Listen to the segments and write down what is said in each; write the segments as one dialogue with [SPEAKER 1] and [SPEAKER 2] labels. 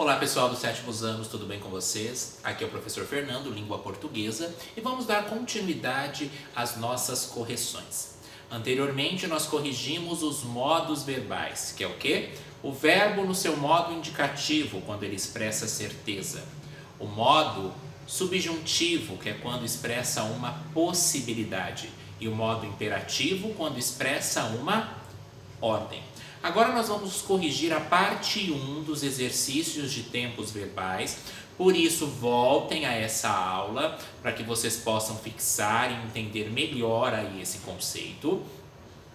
[SPEAKER 1] Olá pessoal dos sétimos anos, tudo bem com vocês? Aqui é o professor Fernando, língua portuguesa, e vamos dar continuidade às nossas correções. Anteriormente nós corrigimos os modos verbais, que é o quê? O verbo no seu modo indicativo, quando ele expressa certeza. O modo subjuntivo, que é quando expressa uma possibilidade. E o modo imperativo, quando expressa uma ordem. Agora nós vamos corrigir a parte 1 dos exercícios de tempos verbais, por isso voltem a essa aula para que vocês possam fixar e entender melhor aí esse conceito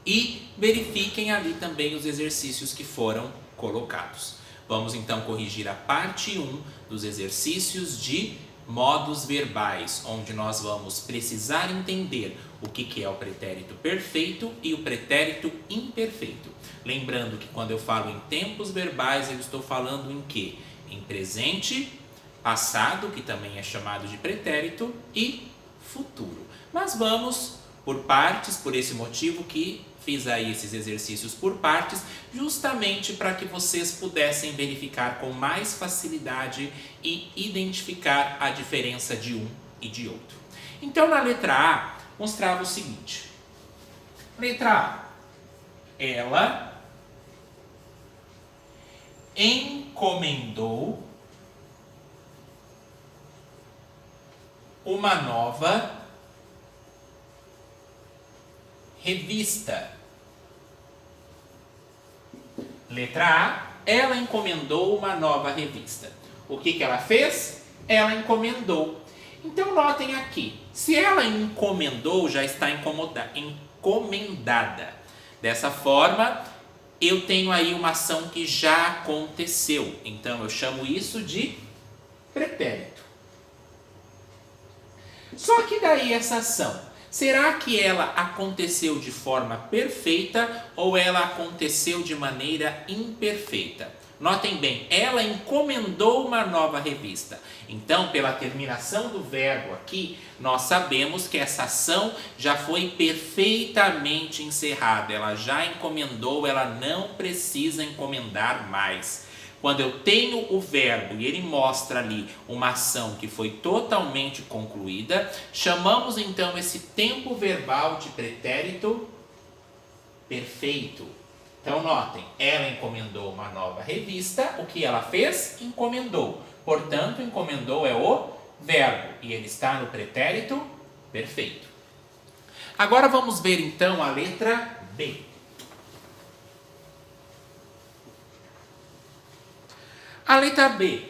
[SPEAKER 1] e verifiquem ali também os exercícios que foram colocados. Vamos então corrigir a parte 1 dos exercícios de modos verbais, onde nós vamos precisar entender o que é o pretérito perfeito e o pretérito imperfeito. Lembrando que quando eu falo em tempos verbais, eu estou falando em quê? Em presente, passado, que também é chamado de pretérito, e futuro. Mas vamos por partes, por esse motivo que fiz aí esses exercícios por partes, justamente para que vocês pudessem verificar com mais facilidade e identificar a diferença de um e de outro. Então, na letra A, mostrava o seguinte. Letra A. Ela encomendou uma nova revista. Letra A, ela encomendou uma nova revista. O que ela fez? Ela encomendou. Então notem aqui, se ela encomendou, já está encomendada. Dessa forma, eu tenho aí uma ação que já aconteceu. Então eu chamo isso de pretérito. Só que daí essa ação, será que ela aconteceu de forma perfeita ou ela aconteceu de maneira imperfeita? Notem bem, ela encomendou uma nova revista. Então, pela terminação do verbo aqui, nós sabemos que essa ação já foi perfeitamente encerrada. Ela já encomendou, ela não precisa encomendar mais. Quando eu tenho o verbo e ele mostra ali uma ação que foi totalmente concluída, chamamos então esse tempo verbal de pretérito perfeito. Então notem, ela encomendou uma nova revista, o que ela fez? Encomendou. Portanto, encomendou é o verbo e ele está no pretérito perfeito. Agora vamos ver então a letra B. A letra B.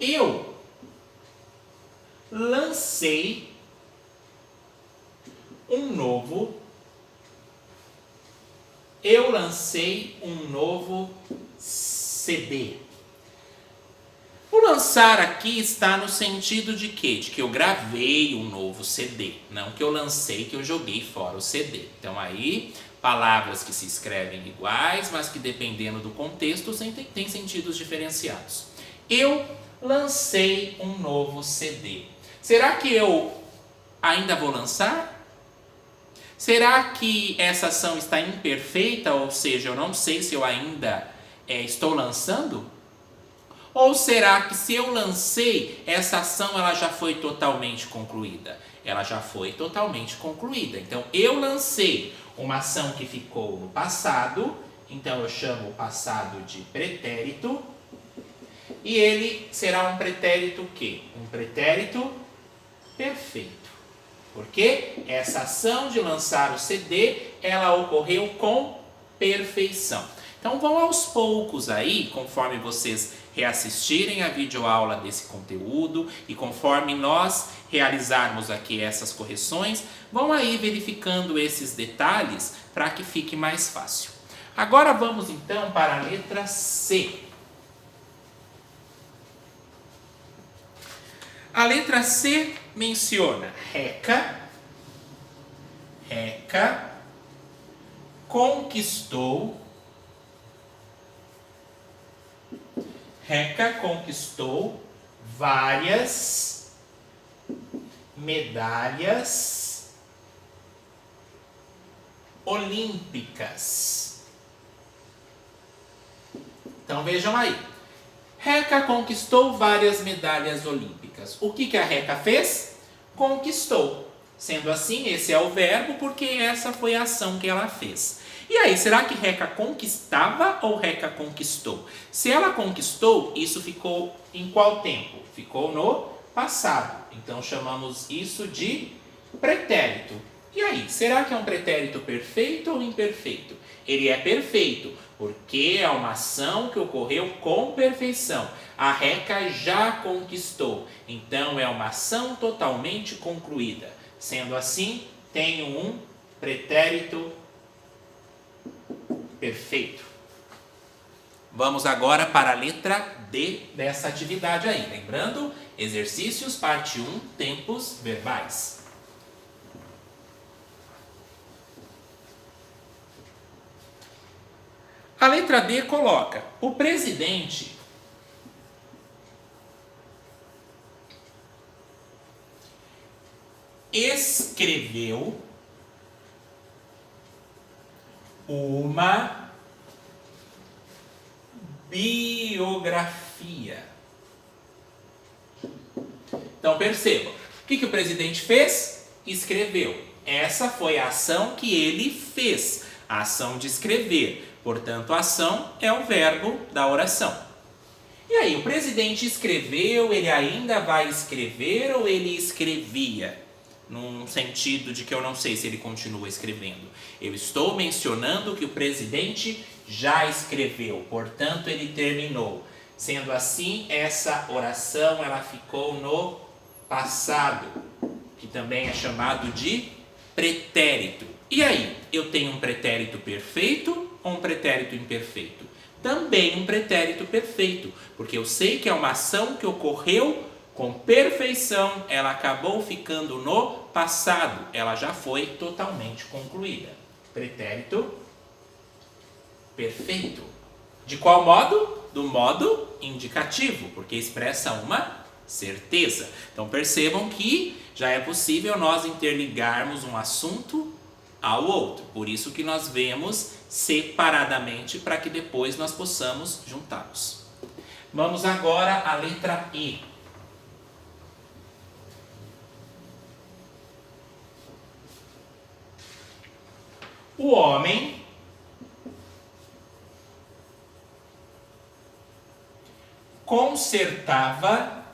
[SPEAKER 1] Eu lancei um novo CD. O lançar aqui está no sentido de quê? De que eu gravei um novo CD. Não que eu lancei, que eu joguei fora o CD. Então aí, palavras que se escrevem iguais, mas que dependendo do contexto tem sentidos diferenciados. Eu lancei um novo CD. Será que eu ainda vou lançar? Será que essa ação está imperfeita, ou seja, eu não sei se eu ainda estou lançando? Ou será que se eu lancei, essa ação ela já foi totalmente concluída? Ela já foi totalmente concluída. Então, eu lancei uma ação que ficou no passado, então eu chamo o passado de pretérito, e ele será um pretérito o quê? Um pretérito perfeito. Porque essa ação de lançar o CD, ela ocorreu com perfeição. Então vão aos poucos aí, conforme vocês reassistirem a videoaula desse conteúdo e conforme nós realizarmos aqui essas correções, vão aí verificando esses detalhes para que fique mais fácil. Agora vamos então para a letra C. A letra C menciona Reca conquistou várias medalhas olímpicas. Então vejam aí. Reca conquistou várias medalhas olímpicas. O que a Reca fez? Conquistou. Sendo assim, esse é o verbo porque essa foi a ação que ela fez. E aí, será que Reca conquistava ou Reca conquistou? Se ela conquistou, isso ficou em qual tempo? Ficou no passado. Então, chamamos isso de pretérito. E aí, será que é um pretérito perfeito ou imperfeito? Ele é perfeito, porque é uma ação que ocorreu com perfeição. A Reca já conquistou, então é uma ação totalmente concluída. Sendo assim, tenho um pretérito perfeito. Vamos agora para a letra D dessa atividade aí. Lembrando, exercícios, parte 1, tempos verbais. A letra D coloca: o presidente escreveu uma biografia. Então perceba, o que o presidente fez? Escreveu. Essa foi a ação que ele fez, a ação de escrever. Portanto, a ação é o verbo da oração. E aí, o presidente escreveu, ele ainda vai escrever ou ele escrevia? Num sentido de que eu não sei se ele continua escrevendo. Eu estou mencionando que o presidente já escreveu, portanto ele terminou. Sendo assim, essa oração ela ficou no passado, que também é chamado de pretérito. E aí, eu tenho um pretérito perfeito ou um pretérito imperfeito? Também um pretérito perfeito, porque eu sei que é uma ação que ocorreu com perfeição, ela acabou ficando no passado, ela já foi totalmente concluída. Pretérito perfeito. De qual modo? Do modo indicativo, porque expressa uma certeza. Então percebam que já é possível nós interligarmos um assunto ao outro. Por isso que nós vemos separadamente para que depois nós possamos juntá-los. Vamos agora à letra E. O homem consertava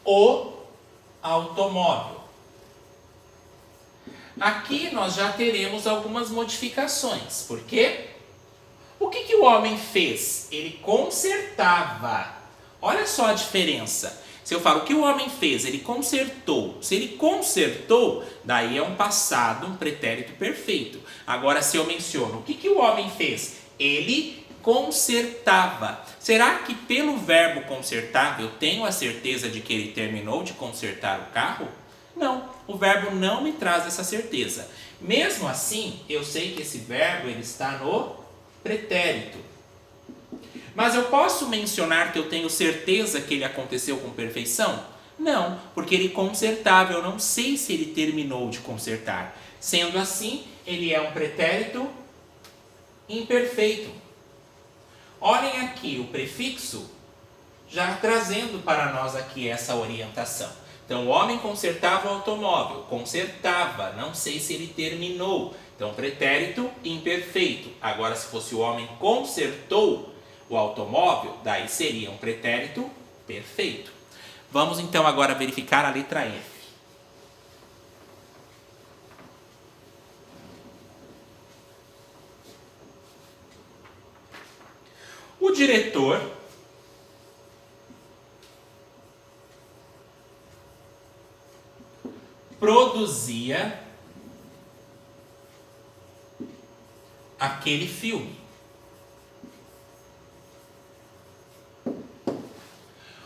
[SPEAKER 1] o automóvel. Aqui nós já teremos algumas modificações. Por quê? O que o homem fez? Ele consertava. Olha só a diferença. Se eu falo o que o homem fez, ele consertou. Se ele consertou, daí é um passado, um pretérito perfeito. Agora, se eu menciono o que o homem fez, ele consertava. Será que pelo verbo consertar eu tenho a certeza de que ele terminou de consertar o carro? Não, o verbo não me traz essa certeza. Mesmo assim, eu sei que esse verbo ele está no pretérito. Mas eu posso mencionar que eu tenho certeza que ele aconteceu com perfeição? Não, porque ele consertava, eu não sei se ele terminou de consertar. Sendo assim, ele é um pretérito imperfeito. Olhem aqui o prefixo, já trazendo para nós aqui essa orientação. Então, o homem consertava o automóvel, consertava, não sei se ele terminou. Então, pretérito imperfeito. Agora, se fosse o homem consertou o automóvel, daí seria um pretérito perfeito. Vamos então agora verificar a letra F. O diretor produzia aquele filme.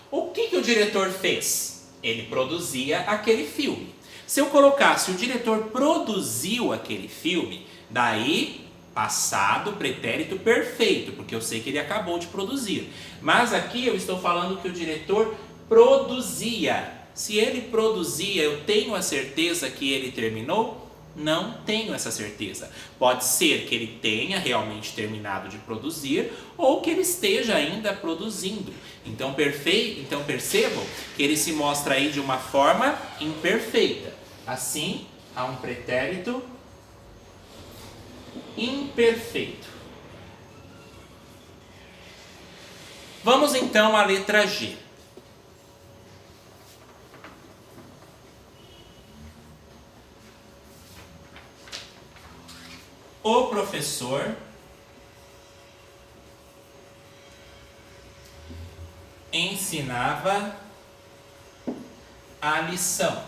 [SPEAKER 1] O que o diretor fez? Ele produzia aquele filme. Se eu colocasse o diretor produziu aquele filme, daí passado, pretérito perfeito, porque eu sei que ele acabou de produzir. Mas aqui eu estou falando que o diretor produzia. Se ele produzia, eu tenho a certeza que ele terminou? Não tenho essa certeza. Pode ser que ele tenha realmente terminado de produzir ou que ele esteja ainda produzindo. Então percebam que ele se mostra aí de uma forma imperfeita. Assim, há um pretérito imperfeito. Vamos então à letra G. O professor ensinava a lição.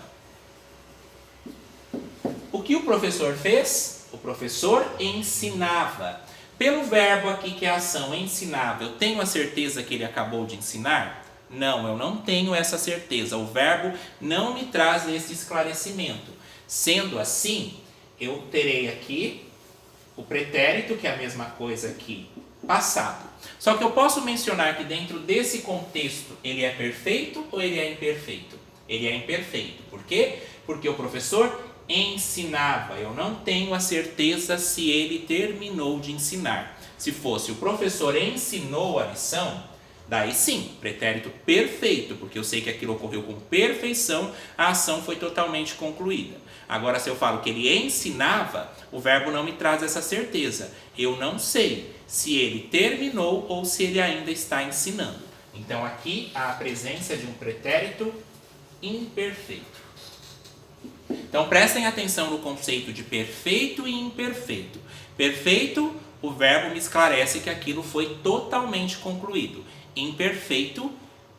[SPEAKER 1] O que o professor fez? O professor ensinava. Pelo verbo aqui que é a ação ensinava, eu tenho a certeza que ele acabou de ensinar? Não, eu não tenho essa certeza. O verbo não me traz esse esclarecimento. Sendo assim, eu terei aqui o pretérito, que é a mesma coisa que passado. Só que eu posso mencionar que dentro desse contexto ele é perfeito ou ele é imperfeito? Ele é imperfeito. Por quê? Porque o professor ensinava. Eu não tenho a certeza se ele terminou de ensinar. Se fosse o professor ensinou a lição, daí sim, pretérito perfeito, porque eu sei que aquilo ocorreu com perfeição, a ação foi totalmente concluída. Agora, se eu falo que ele ensinava, o verbo não me traz essa certeza. Eu não sei se ele terminou ou se ele ainda está ensinando. Então, aqui há a presença de um pretérito imperfeito. Então, prestem atenção no conceito de perfeito e imperfeito. Perfeito, o verbo me esclarece que aquilo foi totalmente concluído. Imperfeito,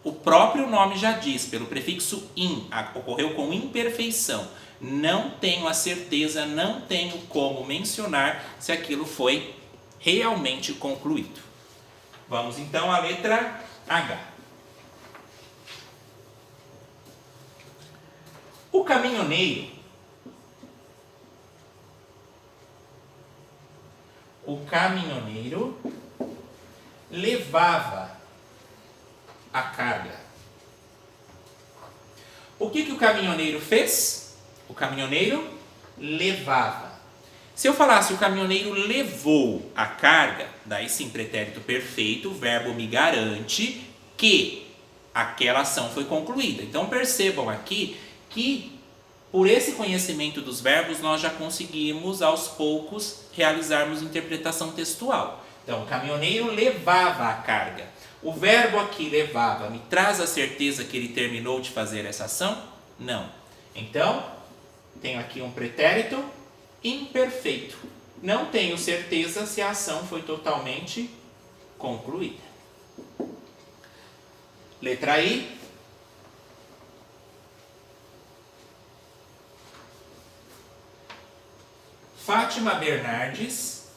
[SPEAKER 1] o próprio nome já diz, pelo prefixo in, ocorreu com imperfeição. Não tenho a certeza, não tenho como mencionar se aquilo foi realmente concluído. Vamos então à letra H. O caminhoneiro levava a carga. O que o caminhoneiro fez? O caminhoneiro levava. Se eu falasse o caminhoneiro levou a carga, daí sim, pretérito perfeito, o verbo me garante que aquela ação foi concluída. Então percebam aqui que por esse conhecimento dos verbos nós já conseguimos aos poucos realizarmos interpretação textual. Então, o caminhoneiro levava a carga. O verbo aqui levava me traz a certeza que ele terminou de fazer essa ação? Não. Então, tenho aqui um pretérito imperfeito. Não tenho certeza se a ação foi totalmente concluída. Letra I. Fátima Bernardes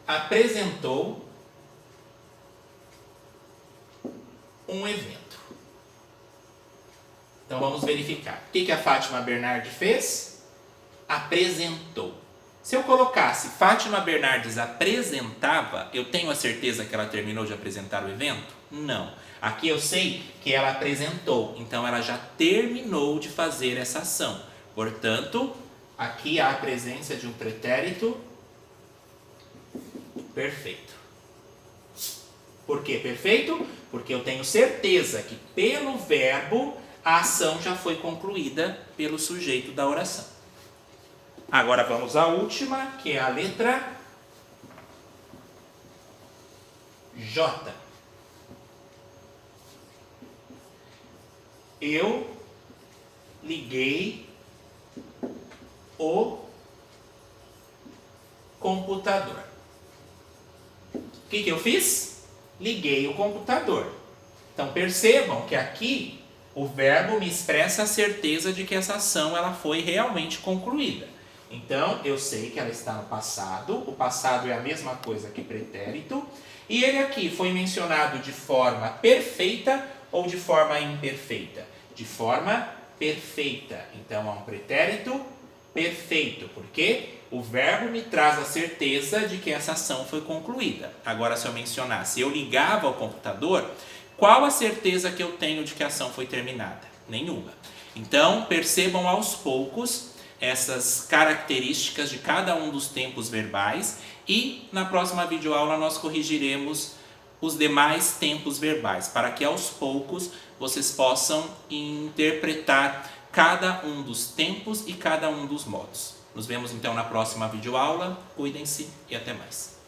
[SPEAKER 1] apresentou um evento. Então vamos verificar. O que a Fátima Bernardes fez? Apresentou. Se eu colocasse Fátima Bernardes apresentava, eu tenho a certeza que ela terminou de apresentar o evento? Não. Aqui eu sei que ela apresentou, então ela já terminou de fazer essa ação. Portanto, aqui há a presença de um pretérito perfeito. Por que perfeito? Porque eu tenho certeza que pelo verbo a ação já foi concluída pelo sujeito da oração. Agora vamos à última, que é a letra J. Eu liguei o computador. O que eu fiz? Liguei o computador. Então percebam que aqui o verbo me expressa a certeza de que essa ação ela foi realmente concluída. Então eu sei que ela está no passado. O passado é a mesma coisa que pretérito. E ele aqui foi mencionado de forma perfeita ou de forma imperfeita? De forma perfeita. Então há um pretérito perfeito, porque o verbo me traz a certeza de que essa ação foi concluída. Agora, se eu mencionasse, eu ligava ao computador, qual a certeza que eu tenho de que a ação foi terminada? Nenhuma. Então, percebam aos poucos essas características de cada um dos tempos verbais e na próxima videoaula nós corrigiremos os demais tempos verbais, para que aos poucos vocês possam interpretar cada um dos tempos e cada um dos modos. Nos vemos então na próxima videoaula. Cuidem-se e até mais.